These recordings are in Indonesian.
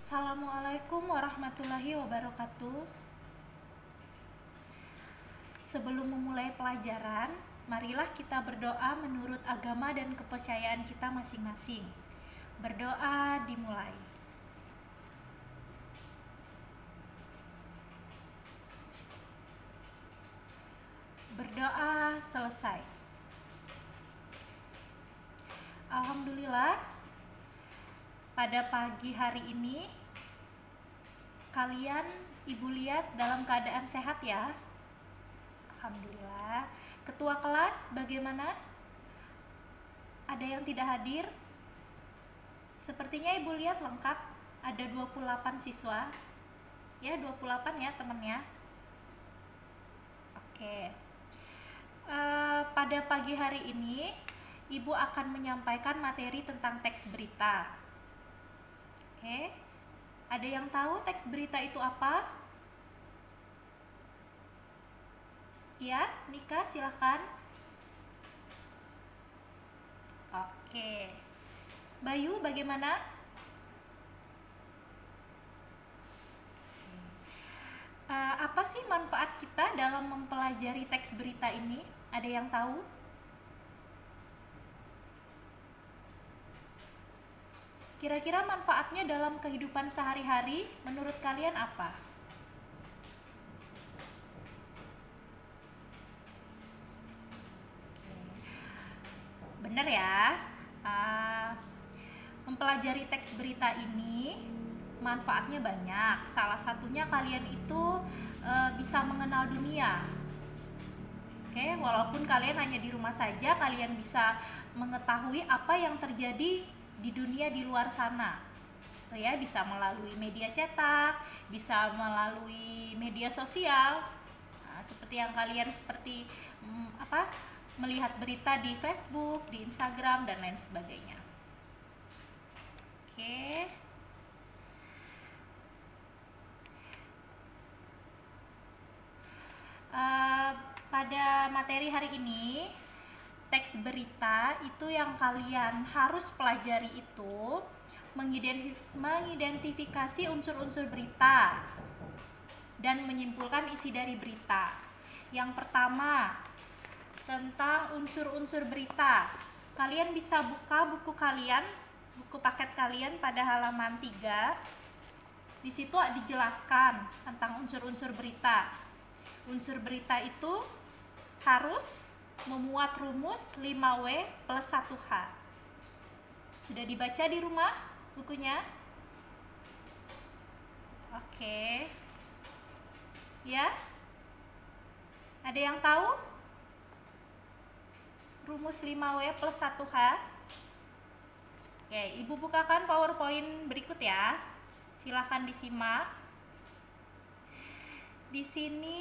Assalamualaikum warahmatullahi wabarakatuh. Sebelum memulai pelajaran, marilah kita berdoa menurut agama dan kepercayaan kita masing-masing. Berdoa dimulai. Berdoa selesai. Alhamdulillah, pada pagi hari ini kalian ibu lihat dalam keadaan sehat ya. Alhamdulillah. Ketua kelas bagaimana? Ada yang tidak hadir? Sepertinya ibu lihat lengkap, ada 28 siswa. Ya, 28 ya temannya. Oke. Pada pagi hari ini ibu akan menyampaikan materi tentang teks berita. Oke. Ada yang tahu teks berita itu apa? Ya, Nika silahkan. Oke. Bayu bagaimana? Apa sih manfaat kita dalam mempelajari teks berita ini? Ada yang tahu? Kira-kira manfaatnya dalam kehidupan sehari-hari menurut kalian apa? Bener ya, mempelajari teks berita ini manfaatnya banyak. Salah satunya kalian itu bisa mengenal dunia. Oke, walaupun kalian hanya di rumah saja, kalian bisa mengetahui apa yang terjadi di dunia di luar sana. Tuh ya, bisa melalui media cetak, bisa melalui media sosial. Nah, seperti yang kalian melihat berita di Facebook, di Instagram dan lain sebagainya. Oke. Pada materi hari ini, teks berita itu yang kalian harus pelajari itu mengidentifikasi unsur-unsur berita dan menyimpulkan isi dari berita. Yang pertama, tentang unsur-unsur berita. Kalian bisa buka buku kalian, buku paket kalian pada halaman 3. Di situ dijelaskan tentang unsur-unsur berita. Unsur berita itu harus memuat rumus 5W plus 1H. Sudah dibaca di rumah bukunya? Oke. Ya? Ada yang tahu? Rumus 5W plus 1H. Oke, ibu bukakan PowerPoint berikut ya. Silahkan disimak. Di sini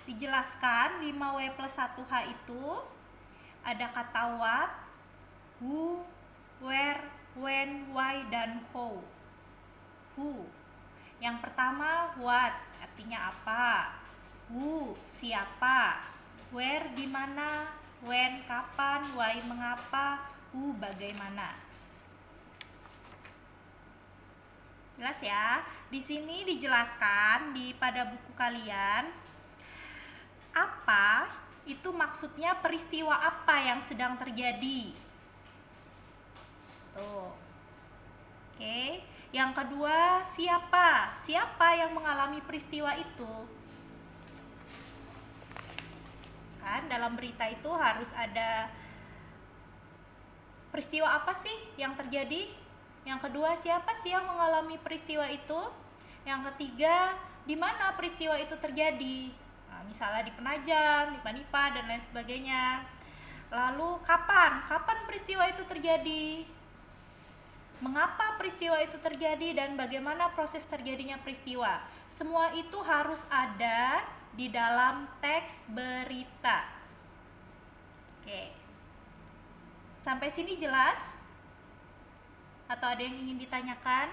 dijelaskan 5W plus 1H itu ada kata what, who, where, when, why, dan how. Who. Yang pertama what, artinya apa. Who, siapa. Where, di mana. When, kapan. Why, mengapa. Who, bagaimana. Jelas ya? Di sini dijelaskan pada buku kalian apa itu maksudnya, peristiwa apa yang sedang terjadi. Tuh. Oke. Yang kedua, siapa? Siapa yang mengalami peristiwa itu? Kan dalam berita itu harus ada peristiwa apa sih yang terjadi. Yang kedua, siapa sih yang mengalami peristiwa itu? Yang ketiga, di mana peristiwa itu terjadi? Nah, misalnya di Penajam, di Panipa, dan lain sebagainya. Lalu kapan peristiwa itu terjadi? Mengapa peristiwa itu terjadi dan bagaimana proses terjadinya peristiwa? Semua itu harus ada di dalam teks berita. Oke. Sampai sini jelas? Atau ada yang ingin ditanyakan?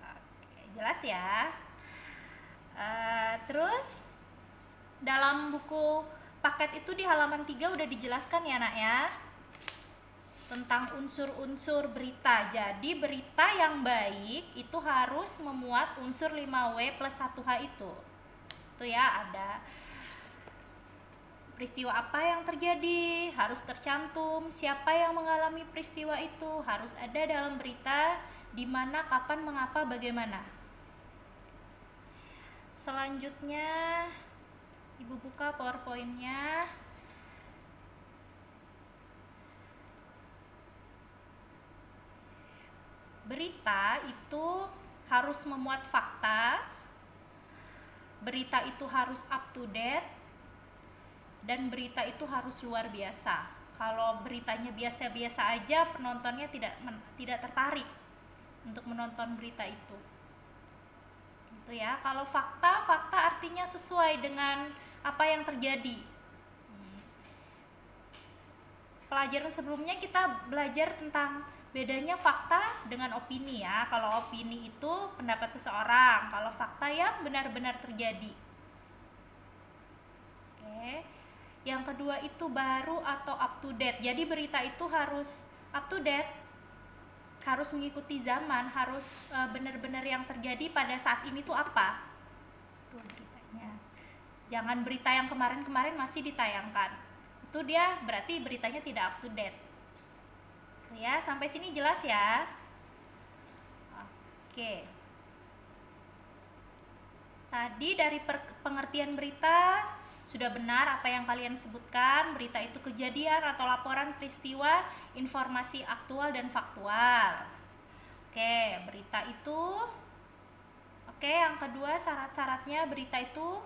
Oke, jelas ya. Terus dalam buku paket itu di halaman 3 udah dijelaskan ya nak ya. tentang unsur-unsur berita. Jadi berita yang baik itu harus memuat unsur 5W plus 1H itu. Itu ya, ada peristiwa apa yang terjadi, harus tercantum siapa yang mengalami peristiwa itu, harus ada dalam berita di mana, kapan, mengapa, bagaimana. Selanjutnya Ibu buka PowerPoint-nya. Berita itu harus memuat fakta, berita itu harus up to date, dan berita itu harus luar biasa. Kalau beritanya biasa-biasa aja, penontonnya tidak tertarik untuk menonton berita itu. Gitu ya. Kalau fakta artinya sesuai dengan apa yang terjadi. Pelajaran sebelumnya kita belajar tentang bedanya fakta dengan opini ya. Kalau opini itu pendapat seseorang, kalau fakta yang benar-benar terjadi. Oke. Yang kedua itu baru atau up to date. Jadi berita itu harus up to date, harus mengikuti zaman, harus benar-benar yang terjadi pada saat ini tuh apa. Tuh beritanya. Jangan berita yang kemarin-kemarin masih ditayangkan. Itu dia berarti beritanya tidak up to date. Ya, sampai sini jelas ya. Oke. Tadi dari pengertian berita sudah benar apa yang kalian sebutkan. Berita itu kejadian atau laporan peristiwa, informasi aktual dan faktual. Oke, berita itu. Oke, yang kedua syarat-syaratnya berita itu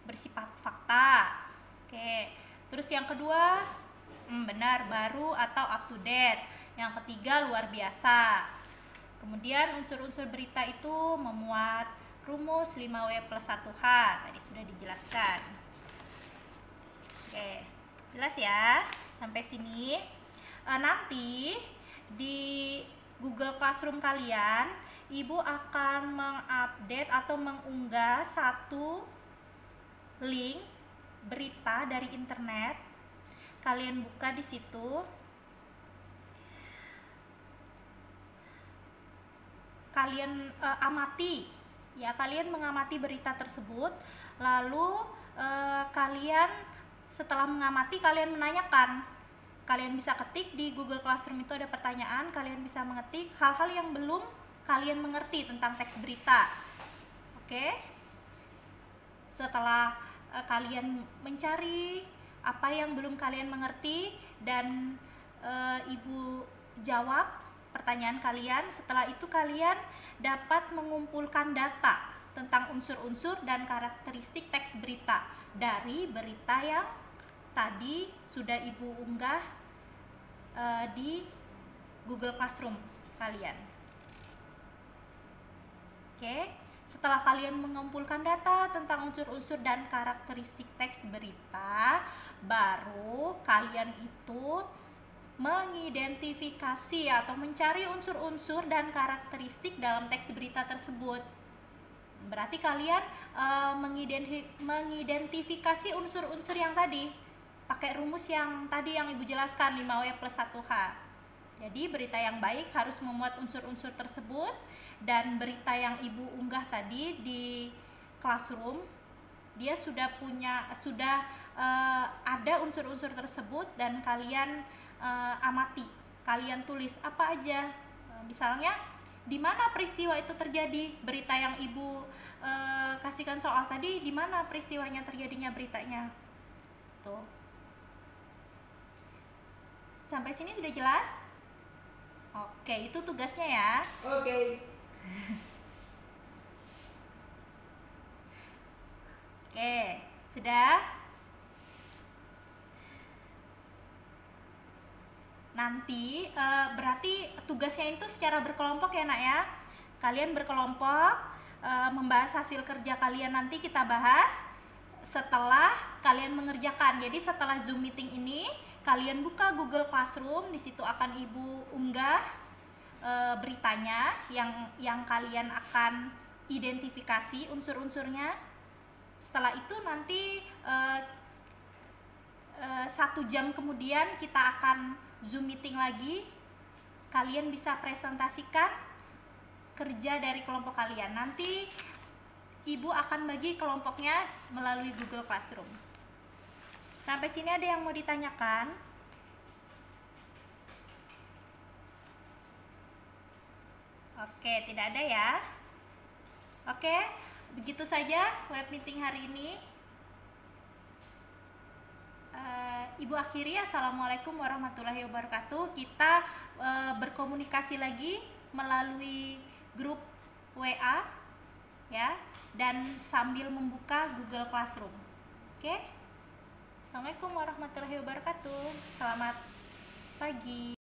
bersifat fakta. Oke. Terus yang kedua, benar, baru atau up to date. Yang ketiga, luar biasa. Kemudian unsur-unsur berita itu memuat rumus 5W plus 1H. Tadi sudah dijelaskan. Oke, jelas ya sampai sini. Nanti di Google Classroom kalian, Ibu akan mengupdate atau mengunggah satu link berita dari internet. Kalian buka di situ. Kalian amati ya, kalian mengamati berita tersebut, lalu kalian setelah mengamati kalian menanyakan. Kalian bisa ketik di Google Classroom, itu ada pertanyaan, kalian bisa mengetik hal-hal yang belum kalian mengerti tentang teks berita. Oke. Setelah kalian mencari apa yang belum kalian mengerti dan Ibu jawab pertanyaan kalian, setelah itu kalian dapat mengumpulkan data tentang unsur-unsur dan karakteristik teks berita dari berita yang tadi sudah Ibu unggah di Google Classroom kalian. Oke, setelah kalian mengumpulkan data tentang unsur-unsur dan karakteristik teks berita, baru kalian itu mengidentifikasi atau mencari unsur-unsur dan karakteristik dalam teks berita tersebut. Berarti kalian mengidentifikasi unsur-unsur yang tadi pakai rumus yang tadi yang Ibu jelaskan, 5W plus 1H. Jadi berita yang baik harus memuat unsur-unsur tersebut, dan berita yang Ibu unggah tadi di Classroom, dia sudah ada unsur-unsur tersebut, dan kalian amati, kalian tulis apa aja. Misalnya di mana peristiwa itu terjadi, berita yang Ibu kasihkan soal tadi, di mana peristiwanya terjadinya beritanya. Tuh. Sampai sini sudah jelas? Oke, itu tugasnya ya. Oke. Oke, sudah? Nanti berarti tugasnya itu secara berkelompok ya nak ya. Kalian berkelompok membahas hasil kerja kalian, nanti kita bahas setelah kalian mengerjakan. Jadi setelah Zoom meeting ini kalian buka Google Classroom, di situ akan Ibu unggah beritanya yang kalian akan identifikasi unsur-unsurnya. Setelah itu nanti 1 jam kemudian kita akan Zoom meeting lagi, kalian bisa presentasikan kerja dari kelompok kalian. Nanti Ibu akan bagi kelompoknya melalui Google Classroom. Sampai sini ada yang mau ditanyakan? Oke, tidak ada ya. Oke, begitu saja web meeting hari ini. Ibu akhiri, assalamualaikum warahmatullahi wabarakatuh. Kita berkomunikasi lagi melalui grup WA ya, dan sambil membuka Google Classroom. Oke. Assalamualaikum warahmatullahi wabarakatuh. Selamat pagi.